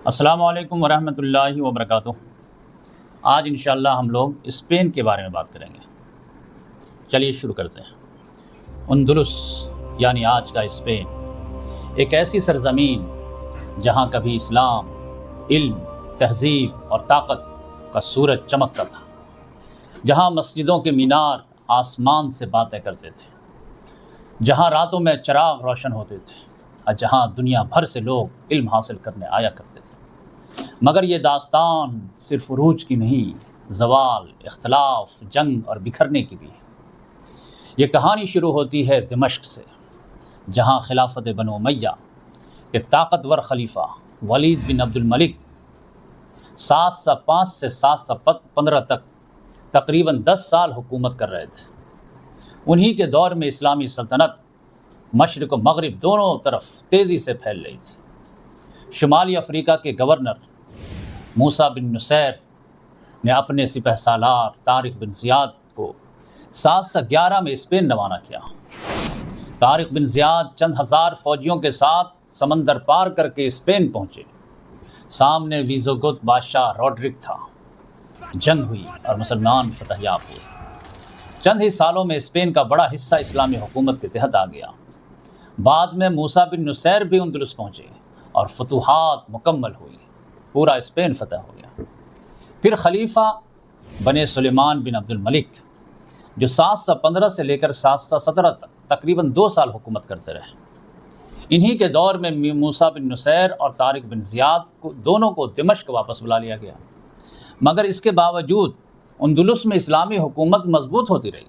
السلام علیکم ورحمۃ اللہ وبرکاتہ۔ آج انشاءاللہ ہم لوگ اسپین کے بارے میں بات کریں گے۔ چلیے شروع کرتے ہیں۔ اندلس یعنی آج کا اسپین ایک ایسی سرزمین جہاں کبھی اسلام، علم، تہذیب اور طاقت کا سورج چمکتا تھا، جہاں مسجدوں کے مینار آسمان سے باتیں کرتے تھے، جہاں راتوں میں چراغ روشن ہوتے تھے اور جہاں دنیا بھر سے لوگ علم حاصل کرنے آیا کرتے تھے۔ مگر یہ داستان صرف عروج کی نہیں، زوال، اختلاف، جنگ اور بکھرنے کی بھی ہے۔ یہ کہانی شروع ہوتی ہے دمشق سے، جہاں خلافت بنو امیہ کے طاقتور خلیفہ ولید بن عبد الملک 705 سے 715 تک تقریباً 10 سال حکومت کر رہے تھے۔ انہی کے دور میں اسلامی سلطنت مشرق و مغرب دونوں طرف تیزی سے پھیل رہی تھی۔ شمالی افریقہ کے گورنر موسیٰ بن نصیر نے اپنے سپہ سالار طارق بن زیاد کو 711 میں اسپین روانہ کیا۔ طارق بن زیاد چند ہزار فوجیوں کے ساتھ سمندر پار کر کے اسپین پہنچے۔ سامنے ویزوگوت بادشاہ روڈرک تھا۔ جنگ ہوئی اور مسلمان فتح یاب ہوئے۔ چند ہی سالوں میں اسپین کا بڑا حصہ اسلامی حکومت کے تحت آ گیا۔ بعد میں موسیٰ بن نصیر بھی اندلس پہنچے اور فتوحات مکمل ہوئی، پورا اسپین فتح ہو گیا۔ پھر خلیفہ بنے سلیمان بن عبد الملک جو 715 سے لے کر 717 تک تقریباً 2 سال حکومت کرتے رہے۔ انہی کے دور میں موسیٰ بن نصیر اور طارق بن زیاد دونوں کو دمشق واپس بلا لیا گیا، مگر اس کے باوجود اندلس میں اسلامی حکومت مضبوط ہوتی رہی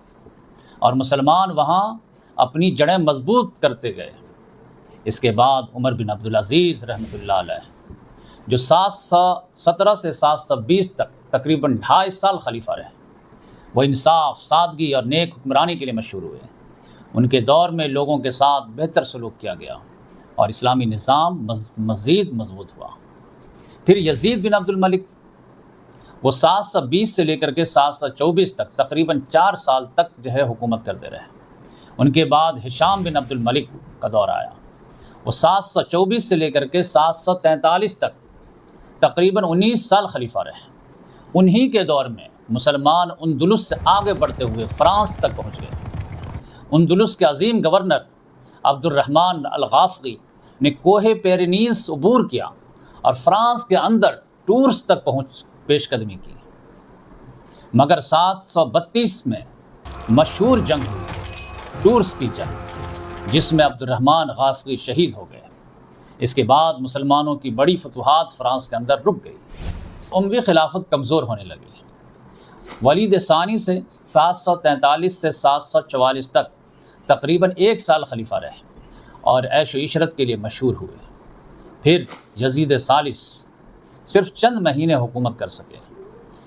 اور مسلمان وہاں اپنی جڑیں مضبوط کرتے گئے۔ اس کے بعد عمر بن عبدالعزیز رحمۃ اللہ علیہ جو 717 سے 720 تک تقریباً 2.5 سال خلیفہ رہے، وہ انصاف، سادگی اور نیک حکمرانی کے لیے مشہور ہوئے۔ ان کے دور میں لوگوں کے ساتھ بہتر سلوک کیا گیا اور اسلامی نظام مزید مضبوط ہوا۔ پھر یزید بن عبد الملک وہ 720 سے لے کر کے 724 تک تقریباً 4 سال تک حکومت کرتے رہے۔ ان کے بعد ہشام بن عبد الملک کا دور آیا۔ وہ 724 سے لے کر کے 743 تک تقریباً 19 سال خلیفہ رہے۔ انہی کے دور میں مسلمان اندلس سے آگے بڑھتے ہوئے فرانس تک پہنچ گئے۔ اندلس کے عظیم گورنر عبد الرحمن الغافقی نے کوہ پیرینیز عبور کیا اور فرانس کے اندر ٹورس تک پیش قدمی کی۔ مگر 732 میں مشہور جنگ ہوئی، ٹورس کی جنگ، جس میں عبد الرحمن غافقی شہید ہو گئے۔ اس کے بعد مسلمانوں کی بڑی فتوحات فرانس کے اندر رک گئی۔ اموی خلافت کمزور ہونے لگی۔ ولید ثانی سے 743 سے 744 تک تقریباً 1 سال خلیفہ رہے اور عیش و عشرت کے لیے مشہور ہوئے۔ پھر یزید ثالث صرف چند مہینے حکومت کر سکے۔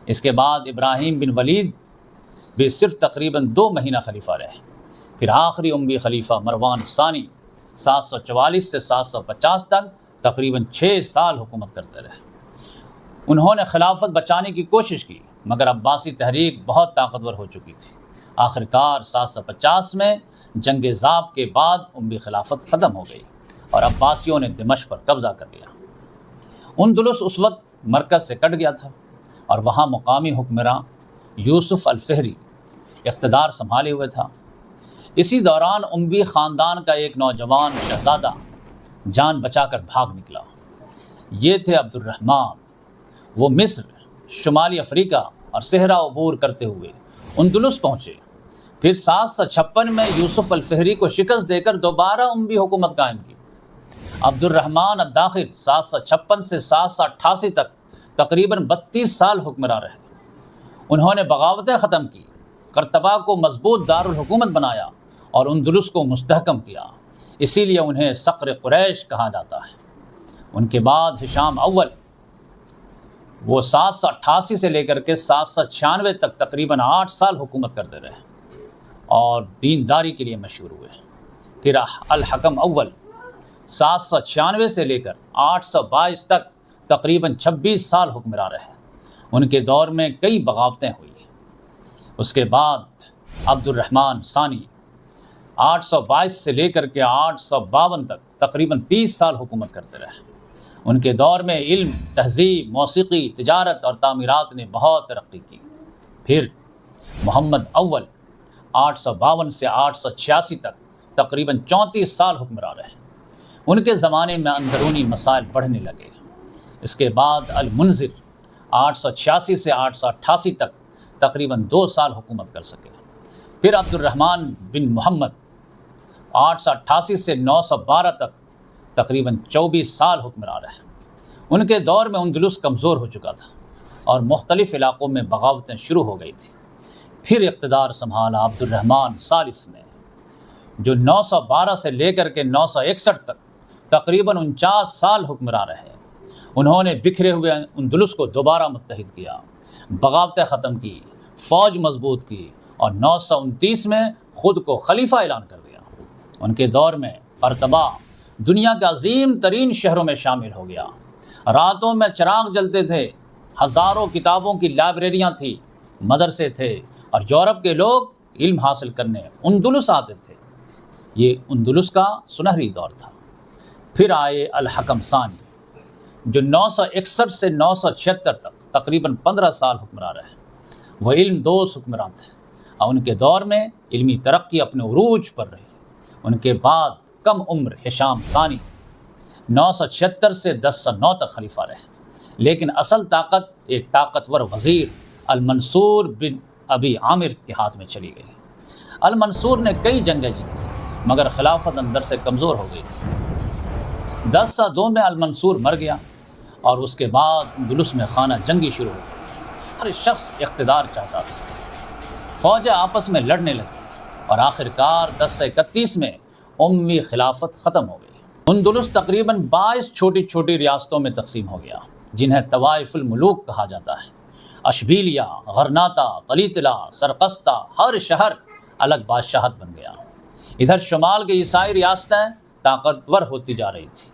اس کے بعد ابراہیم بن ولید بھی صرف تقریباً 2 مہینہ خلیفہ رہے۔ پھر آخری اموی خلیفہ مروان ثانی 744 سے 750 تک تقریباً 6 سال حکومت کرتے رہے۔ انہوں نے خلافت بچانے کی کوشش کی، مگر عباسی تحریک بہت طاقتور ہو چکی تھی۔ آخرکار 750 میں جنگ ذاب کے بعد اموی خلافت ختم ہو گئی اور عباسیوں نے دمشق پر قبضہ کر لیا۔ اندلس اس وقت مرکز سے کٹ گیا تھا اور وہاں مقامی حکمراں یوسف الفہری اقتدار سنبھالے ہوئے تھا۔ اسی دوران اموی خاندان کا ایک نوجوان شہزادہ جان بچا کر بھاگ نکلا۔ یہ تھے عبد الرحمن۔ وہ مصر، شمالی افریقہ اور صحرا عبور کرتے ہوئے اندلس پہنچے۔ پھر 756 میں یوسف الفہری کو شکست دے کر دوبارہ اموی حکومت قائم کی۔ عبد الرحمن الداخل 756 سے 788 تک تقریباً 32 سال حکمراں رہے۔ انہوں نے بغاوتیں ختم کی، قرطبہ کو مضبوط دارالحکومت بنایا اور اندلس کو مستحکم کیا۔ اسی لیے انہیں صقر قریش کہا جاتا ہے۔ ان کے بعد ہشام اول وہ 788 سے لے کر کے 796 تک تقریباً 8 سال حکومت کرتے رہے اور دینداری کے لیے مشہور ہوئے۔ پھر الحکم اول 796 سے لے کر 822 تک تقریباً 26 سال حکمراں رہے۔ ان کے دور میں کئی بغاوتیں ہوئی۔ اس کے بعد عبد الرحمن ثانی 822 سے لے کر کے 852 تک تقریباً 30 سال حکومت کرتے رہے ان کے دور میں علم، تہذیب، موسیقی، تجارت اور تعمیرات نے بہت ترقی کی۔ پھر محمد اول 852 سے 886 تک تقریباً 34 سال حکمران رہے۔ ان کے زمانے میں اندرونی مسائل بڑھنے لگے۔ اس کے بعد المنذر 886 سے 888 تک تقریباً 2 سال حکومت کر سکے۔ پھر عبد الرحمن بن محمد 888 سے 912 تک تقریباً 24 سال حکمران رہے۔ ان کے دور میں اندلس کمزور ہو چکا تھا اور مختلف علاقوں میں بغاوتیں شروع ہو گئی تھیں۔ پھر اقتدار سنبھالا عبد الرحمن ثالث نے، جو 912 سے لے کر کے 961 تک تقریباً 49 سال حکمران رہے۔ انہوں نے بکھرے ہوئے اندلس کو دوبارہ متحد کیا، بغاوتیں ختم کی، فوج مضبوط کی اور 929 میں خود کو خلیفہ اعلان کر دیا۔ ان کے دور میں قرطبہ دنیا کے عظیم ترین شہروں میں شامل ہو گیا۔ راتوں میں چراغ جلتے تھے، ہزاروں کتابوں کی لائبریریاں تھیں، مدرسے تھے اور یورپ کے لوگ علم حاصل کرنے اندلس آتے تھے۔ یہ اندلس کا سنہری دور تھا۔ پھر آئے الحکم ثانی، جو 961 سے 976 تک تقریباً 15 سال حکمران رہے۔ وہ علم دوست حکمران تھے اور ان کے دور میں علمی ترقی اپنے عروج پر رہی۔ ان کے بعد کم عمر ہشام ثانی 976 سے 1009 تک خلیفہ رہے، لیکن اصل طاقت ایک طاقتور وزیر المنصور بن ابی عامر کے ہاتھ میں چلی گئی۔ المنصور نے کئی جنگیں جیتی مگر خلافت اندر سے کمزور ہو گئی تھی۔ 1002 میں المنصور مر گیا اور اس کے بعد اندلس میں خانہ جنگی شروع ہو گئی۔ ہر شخص اقتدار چاہتا تھا، فوجیں آپس میں لڑنے لگی اور آخرکار 1031 میں اموی خلافت ختم ہو گئی۔ اندلس تقریباً 22 چھوٹی چھوٹی ریاستوں میں تقسیم ہو گیا، جنہیں طوائف الملوک کہا جاتا ہے۔ اشبیلیہ، غرناطہ، قلیطلہ، سرقسطہ، ہر شہر الگ بادشاہت بن گیا۔ ادھر شمال کی عیسائی ریاستیں طاقتور ہوتی جا رہی تھی۔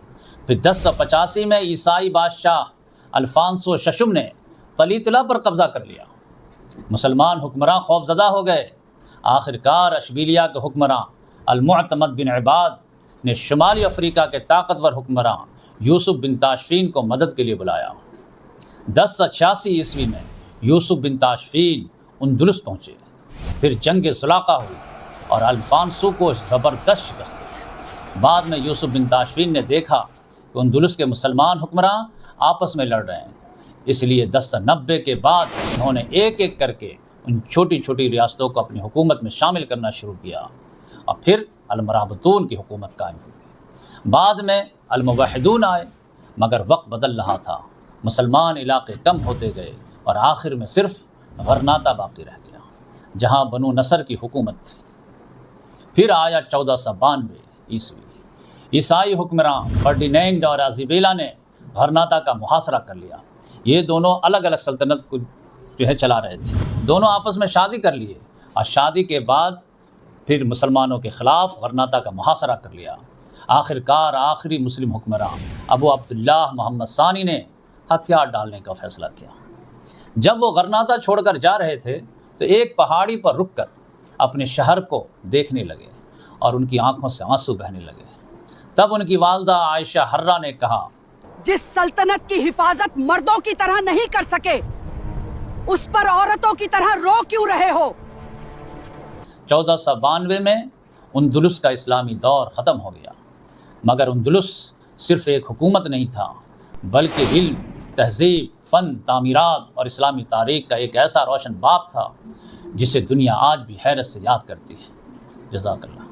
پھر 1085 میں عیسائی بادشاہ الفانسو ششم نے قلیطلہ پر قبضہ کر لیا۔ مسلمان حکمراں خوفزدہ ہو گئے۔ آخرکار اشبیلیہ کے حکمراں المعتمد بن عباد نے شمالی افریقہ کے طاقتور حکمراں یوسف بن تاشفین کو مدد کے لیے بلایا۔ 1086 عیسوی میں یوسف بن تاشفین اندلس پہنچے۔ پھر جنگ زلاقہ ہوئی اور الفانسو کو زبردست شکست دی۔ بعد میں یوسف بن تاشفین نے دیکھا کہ اندلس کے مسلمان حکمراں آپس میں لڑ رہے ہیں، اس لیے 1090 کے بعد انہوں نے ایک ایک کر کے ان چھوٹی چھوٹی ریاستوں کو اپنی حکومت میں شامل کرنا شروع کیا اور پھر المرابطون کی حکومت قائم ہوئی۔ بعد میں الموحدون آئے مگر وقت بدل رہا تھا، مسلمان علاقے کم ہوتے گئے اور آخر میں صرف غرناطہ باقی رہ گیا جہاں بنو نصر کی حکومت تھی۔ پھر آیا 1492 عیسوی۔ عیسائی حکمراں فرڈینینڈ اور ازیبیلا نے غرناطہ کا محاصرہ کر لیا۔ یہ دونوں الگ الگ سلطنت کو چلا رہے تھے، دونوں آپس میں شادی کر لیے اور شادی کے بعد پھر مسلمانوں کے خلاف غرناطہ کا محاصرہ کر لیا۔ آخرکار آخری مسلم حکمراں ابو عبداللہ محمد ثانی نے ہتھیار ڈالنے کا فیصلہ کیا۔ جب وہ غرناطہ چھوڑ کر جا رہے تھے تو ایک پہاڑی پر رک کر اپنے شہر کو دیکھنے لگے اور ان کی آنکھوں سے آنسو بہنے لگے۔ تب ان کی والدہ عائشہ حرہ نے کہا، جس سلطنت کی حفاظت مردوں کی طرح نہیں کر سکے اس پر عورتوں کی طرح رو کیوں رہے ہو؟ 1492 میں اندلس کا اسلامی دور ختم ہو گیا، مگر اندلس صرف ایک حکومت نہیں تھا بلکہ علم، تہذیب، فن، تعمیرات اور اسلامی تاریخ کا ایک ایسا روشن باب تھا جسے دنیا آج بھی حیرت سے یاد کرتی ہے۔ جزاک اللہ۔